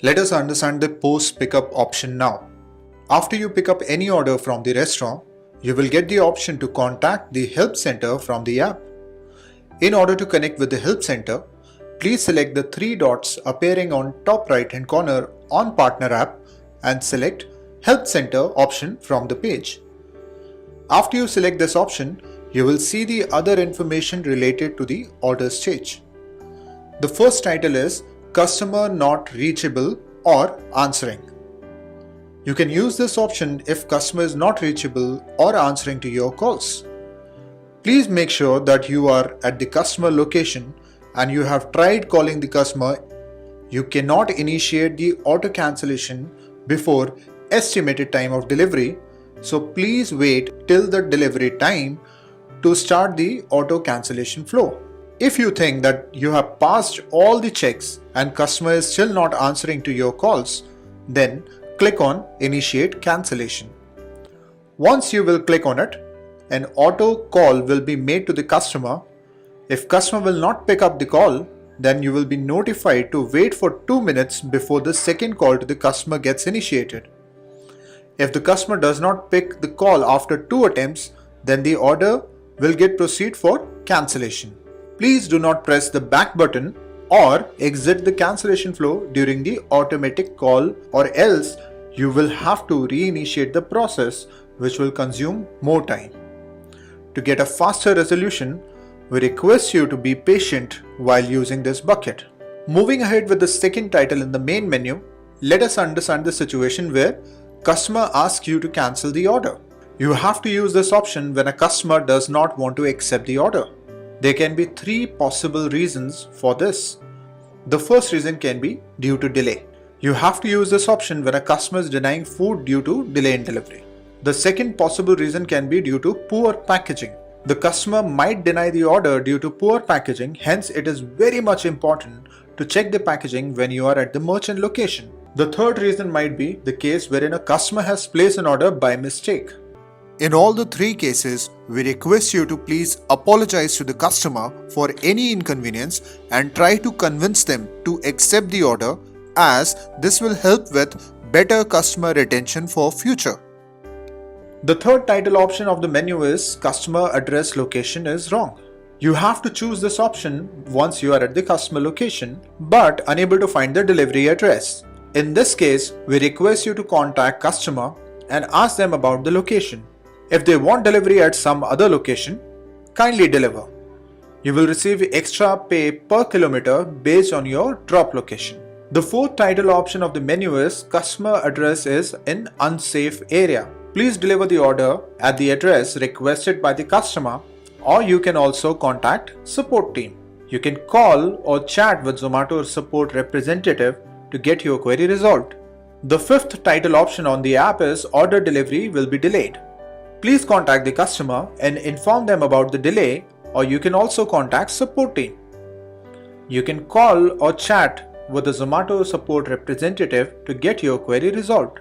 Let us understand the post pickup option now. After you pick up any order from the restaurant, you will get the option to contact the help center from the app. In order to connect with the help center, please select the three dots appearing on top right hand corner on Partner app and select Help Center option from the page. After you select this option, you will see the other information related to the order stage. The first title is Customer Not Reachable or Answering. You can use this option if customer is not reachable or answering to your calls. Please make sure that you are at the customer location and you have tried calling the customer. You cannot initiate the auto cancellation before estimated time of delivery, so please wait till the delivery time to start the auto cancellation flow. If you think that you have passed all the checks and customer is still not answering to your calls, then click on Initiate Cancellation. Once you will click on it, an auto call will be made to the customer. If customer will not pick up the call, then you will be notified to wait for 2 minutes before the second call to the customer gets initiated. If the customer does not pick the call after 2 attempts, then the order will get proceed for cancellation. Please do not press the back button or exit the cancellation flow during the automatic call, or else you will have to reinitiate the process, which will consume more time. To get a faster resolution, we request you to be patient while using this bucket. Moving ahead with the second title in the main menu, let us understand the situation where customer asks you to cancel the order. You have to use this option when a customer does not want to accept the order. There can be 3 possible reasons for this. The first reason can be due to delay. You have to use this option when a customer is denying food due to delay in delivery. The second possible reason can be due to poor packaging. The customer might deny the order due to poor packaging, hence it is very much important to check the packaging when you are at the merchant location. The third reason might be the case wherein a customer has placed an order by mistake. In all the 3 cases, we request you to please apologize to the customer for any inconvenience and try to convince them to accept the order, as this will help with better customer retention for future. The third title option of the menu is Customer Address Location is Wrong. You have to choose this option once you are at the customer location but unable to find the delivery address. In this case, we request you to contact customer and ask them about the location. If they want delivery at some other location, kindly deliver. You will receive extra pay per kilometer based on your drop location. The fourth title option of the menu is Customer Address is in Unsafe Area. Please deliver the order at the address requested by the customer, or you can also contact support team. You can call or chat with Zomato support representative to get your query resolved. The fifth title option on the app is Order Delivery will be delayed. Please contact the customer and inform them about the delay, or you can also contact support team. You can call or chat with the Zomato support representative to get your query resolved.